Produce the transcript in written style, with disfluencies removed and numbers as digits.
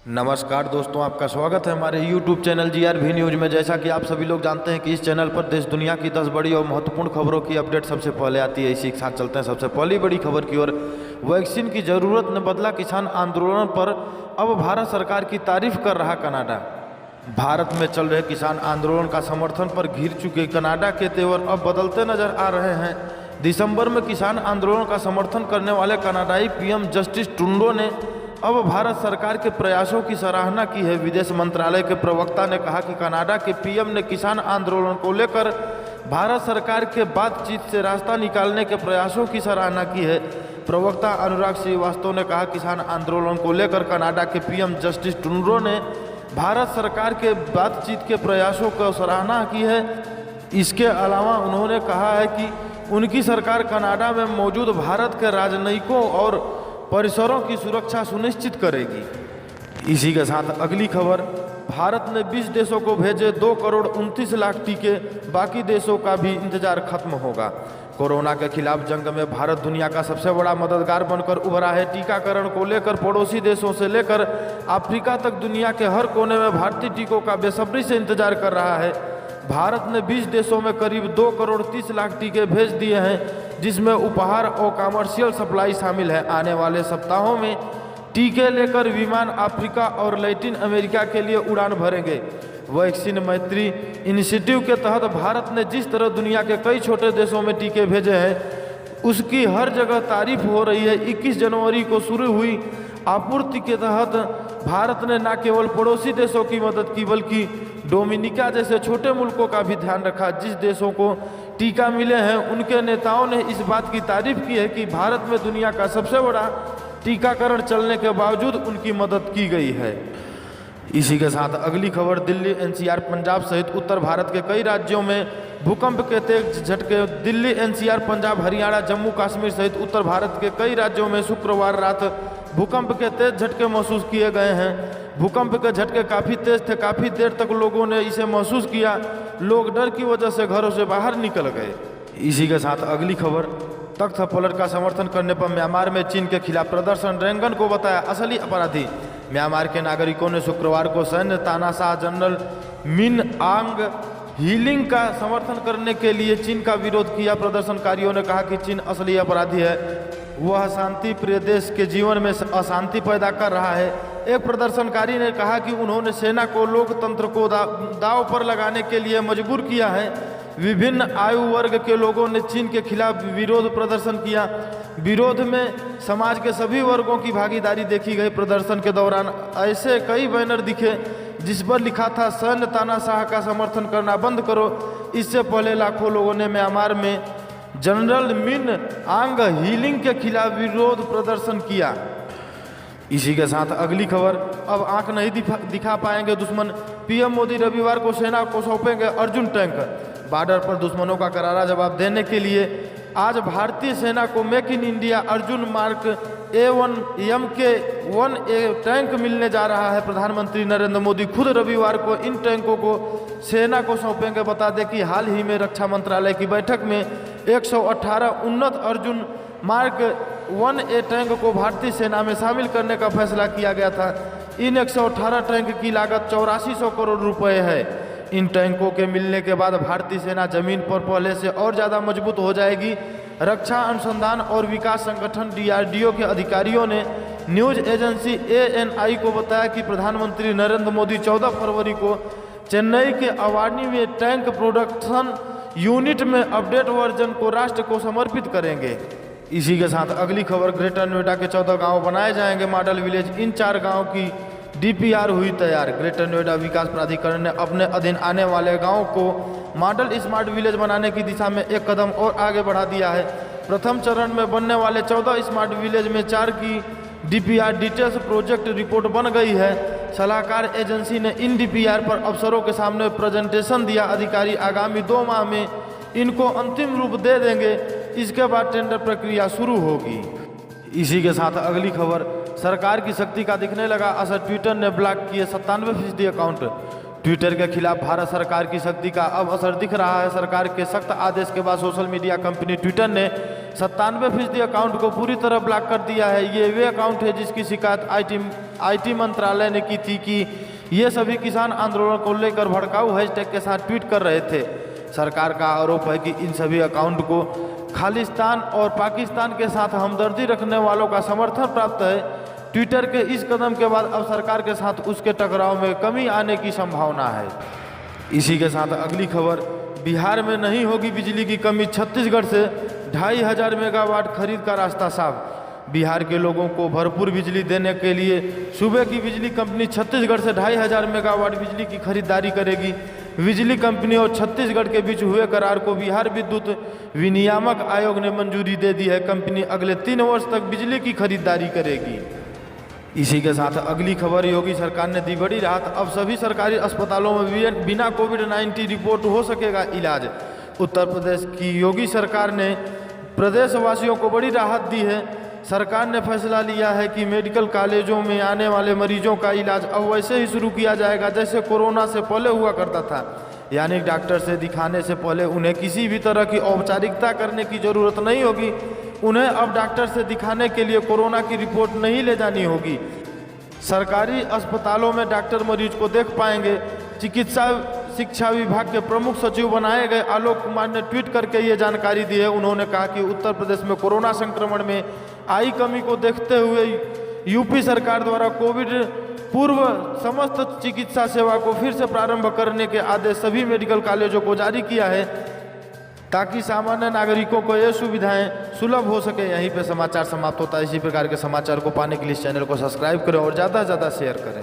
नमस्कार दोस्तों, आपका स्वागत है हमारे YouTube चैनल GRV न्यूज़ में। जैसा कि आप सभी लोग जानते हैं कि इस चैनल पर देश दुनिया की 10 बड़ी और महत्वपूर्ण खबरों की अपडेट सबसे पहले आती है। इसी के साथ चलते हैं सबसे पहली बड़ी खबर की ओर। वैक्सीन की ज़रूरत ने बदला किसान आंदोलन पर अब भारत सरकार की तारीफ कर रहा कनाडा। भारत में चल रहे किसान आंदोलन का समर्थन पर घिर चुके कनाडा के तेवर अब बदलते नजर आ रहे हैं। दिसंबर में किसान आंदोलन का समर्थन करने वाले कनाडाई PM जस्टिन ट्रूडो ने अब भारत सरकार के प्रयासों की सराहना की है। विदेश मंत्रालय के प्रवक्ता ने कहा कि कनाडा के PM ने किसान आंदोलन को लेकर भारत सरकार के बातचीत से रास्ता निकालने के प्रयासों की सराहना की है। प्रवक्ता अनुराग श्रीवास्तव ने कहा किसान आंदोलन को लेकर कनाडा के PM जस्टिन ट्रूडो ने भारत सरकार के बातचीत के प्रयासों को सराहना की है। इसके अलावा उन्होंने कहा है कि उनकी सरकार कनाडा में मौजूद भारत के राजनयिकों और परिसरों की सुरक्षा सुनिश्चित करेगी। इसी के साथ अगली खबर, भारत ने 20 देशों को भेजे 2 करोड़ 29 लाख टीके, बाकी देशों का भी इंतजार खत्म होगा। कोरोना के खिलाफ जंग में भारत दुनिया का सबसे बड़ा मददगार बनकर उभरा है। टीकाकरण को लेकर पड़ोसी देशों से लेकर अफ्रीका तक दुनिया के हर कोने में भारतीय टीकों का बेसब्री से इंतजार कर रहा है। भारत ने 20 देशों में करीब 2 करोड़ 30 लाख टीके भेज दिए हैं, जिसमें उपहार और कमर्शियल सप्लाई शामिल है। आने वाले सप्ताहों में टीके लेकर विमान अफ्रीका और लैटिन अमेरिका के लिए उड़ान भरेंगे। वैक्सीन मैत्री इनिशिएटिव के तहत भारत ने जिस तरह दुनिया के कई छोटे देशों में टीके भेजे हैं, उसकी हर जगह तारीफ हो रही है। 21 जनवरी को शुरू हुई आपूर्ति के तहत भारत ने न केवल पड़ोसी देशों की मदद की, बल्कि डोमिनिका जैसे छोटे मुल्कों का भी ध्यान रखा। जिस देशों को टीका मिले हैं, उनके नेताओं ने इस बात की तारीफ की है कि भारत में दुनिया का सबसे बड़ा टीकाकरण चलने के बावजूद उनकी मदद की गई है। इसी के साथ अगली खबर, दिल्ली, NCR, पंजाब सहित उत्तर भारत के कई राज्यों में भूकंप के तेज झटके। दिल्ली, NCR, पंजाब, हरियाणा, जम्मू कश्मीर सहित उत्तर भारत के कई राज्यों में शुक्रवार रात भूकंप के तेज झटके महसूस किए गए हैं। भूकंप के झटके काफ़ी तेज थे, काफ़ी देर तक लोगों ने इसे महसूस किया। लोग डर की वजह से घरों से बाहर निकल गए। इसी के साथ अगली खबर, तख्त पलट का समर्थन करने पर म्यांमार में चीन के खिलाफ प्रदर्शन, रेंगन को बताया असली अपराधी। म्यांमार के नागरिकों ने शुक्रवार को सैन्य तानाशाह जनरल मिन आंग हीलिंग का समर्थन करने के लिए चीन का विरोध किया। प्रदर्शनकारियों ने कहा कि चीन असली अपराधी है, वह शांति प्रिय देश के जीवन में अशांति पैदा कर रहा है। एक प्रदर्शनकारी ने कहा कि उन्होंने सेना को लोकतंत्र को दांव पर लगाने के लिए मजबूर किया है। विभिन्न आयु वर्ग के लोगों ने चीन के खिलाफ विरोध प्रदर्शन किया। विरोध में समाज के सभी वर्गों की भागीदारी देखी गई। प्रदर्शन के दौरान ऐसे कई बैनर दिखे जिस पर लिखा था, सैन्य तानाशाह का समर्थन करना बंद करो। इससे पहले लाखों लोगों ने म्यांमार में जनरल मिन आंग हीलिंग के खिलाफ विरोध प्रदर्शन किया। इसी के साथ अगली खबर, अब आंख नहीं दिखा पाएंगे दुश्मन, PM मोदी रविवार को सेना को सौंपेंगे अर्जुन टैंक। बॉर्डर पर दुश्मनों का करारा जवाब देने के लिए आज भारतीय सेना को make in India Arjun mark A1 MK1A tank मिलने जा रहा है। प्रधानमंत्री नरेंद्र मोदी खुद रविवार को इन टैंकों को सेना को सौंपेंगे। बता दें कि हाल ही में रक्षा मंत्रालय की बैठक में 118 उन्नत अर्जुन मार्क 1A टैंक को भारतीय सेना में शामिल करने का फैसला किया गया था। इन 118 टैंक की लागत 8400 करोड़ रुपए है। इन टैंकों के मिलने के बाद भारतीय सेना जमीन पर पहले से और ज़्यादा मजबूत हो जाएगी। रक्षा अनुसंधान और विकास संगठन DRDO के अधिकारियों ने न्यूज एजेंसी ANI को बताया कि प्रधानमंत्री नरेंद्र मोदी 14 फरवरी को चेन्नई के अवानी में टैंक प्रोडक्शन यूनिट में अपडेट वर्जन को राष्ट्र को समर्पित करेंगे। इसी के साथ अगली खबर, ग्रेटर नोएडा के 14 गांव बनाए जाएंगे मॉडल विलेज। इन 4 गांव की DPR हुई तैयार। ग्रेटर नोएडा विकास प्राधिकरण ने अपने अधीन आने वाले गांवों को मॉडल स्मार्ट विलेज बनाने की दिशा में एक कदम और आगे बढ़ा दिया है। प्रथम चरण में बनने वाले 14 स्मार्ट विलेज में 4 की DPR डिटेल्स प्रोजेक्ट रिपोर्ट बन गई है। सलाहकार एजेंसी ने इन DPR पर अफसरों के सामने प्रेजेंटेशन दिया। अधिकारी आगामी 2 माह में इनको अंतिम रूप दे देंगे। इसके बाद टेंडर प्रक्रिया शुरू होगी। इसी के साथ अगली खबर, सरकार की शक्ति का दिखने लगा असर, ट्विटर ने ब्लॉक किए 97% अकाउंट। ट्विटर के खिलाफ भारत सरकार की शक्ति का अब असर दिख रहा है। सरकार के सख्त आदेश के बाद सोशल मीडिया कंपनी ट्विटर ने 97% अकाउंट को पूरी तरह ब्लॉक कर दिया है। ये वे अकाउंट है जिसकी शिकायत आईटी मंत्रालय ने की थी कि ये सभी किसान आंदोलन को लेकर भड़काऊ हैशटैग के साथ ट्वीट कर रहे थे। सरकार का आरोप है कि इन सभी अकाउंट को खालिस्तान और पाकिस्तान के साथ हमदर्दी रखने वालों का समर्थन प्राप्त है। ट्विटर के इस कदम के बाद अब सरकार के साथ उसके टकराव में कमी आने की संभावना है। इसी के साथ अगली खबर, बिहार में नहीं होगी बिजली की कमी, छत्तीसगढ़ से 2500 मेगावाट खरीद का रास्ता साफ। बिहार के लोगों को भरपूर बिजली देने के लिए सूबे की बिजली कंपनी छत्तीसगढ़ से 2500 मेगावाट बिजली की खरीदारी करेगी। बिजली कंपनी और छत्तीसगढ़ के बीच हुए करार को बिहार विद्युत विनियामक आयोग ने मंजूरी दे दी है। कंपनी अगले 3 वर्ष तक बिजली की खरीदारी करेगी। इसी के साथ अगली खबर, योगी सरकार ने दी बड़ी राहत, अब सभी सरकारी अस्पतालों में बिना कोविड-19 रिपोर्ट हो सकेगा इलाज। उत्तर प्रदेश की योगी सरकार ने प्रदेशवासियों को बड़ी राहत दी है। सरकार ने फैसला लिया है कि मेडिकल कॉलेजों में आने वाले मरीजों का इलाज अब वैसे ही शुरू किया जाएगा जैसे कोरोना से पहले हुआ करता था। यानी डॉक्टर से दिखाने से पहले उन्हें किसी भी तरह की औपचारिकता करने की ज़रूरत नहीं होगी। उन्हें अब डॉक्टर से दिखाने के लिए कोरोना की रिपोर्ट नहीं ले जानी होगी। सरकारी अस्पतालों में डॉक्टर मरीज को देख पाएंगे। चिकित्सा शिक्षा विभाग के प्रमुख सचिव बनाए गए आलोक कुमार ने ट्वीट करके ये जानकारी दी है। उन्होंने कहा कि उत्तर प्रदेश में कोरोना संक्रमण में आई कमी को देखते हुए यूपी सरकार द्वारा कोविड पूर्व समस्त चिकित्सा सेवा को फिर से प्रारंभ करने के आदेश सभी मेडिकल कॉलेजों को जारी किया है ताकि सामान्य नागरिकों को ये सुविधाएं सुलभ हो सके। यहीं पे समाचार समाप्त होता है। इसी प्रकार के समाचार को पाने के लिए इस चैनल को सब्सक्राइब करें और ज़्यादा से ज़्यादा शेयर करें।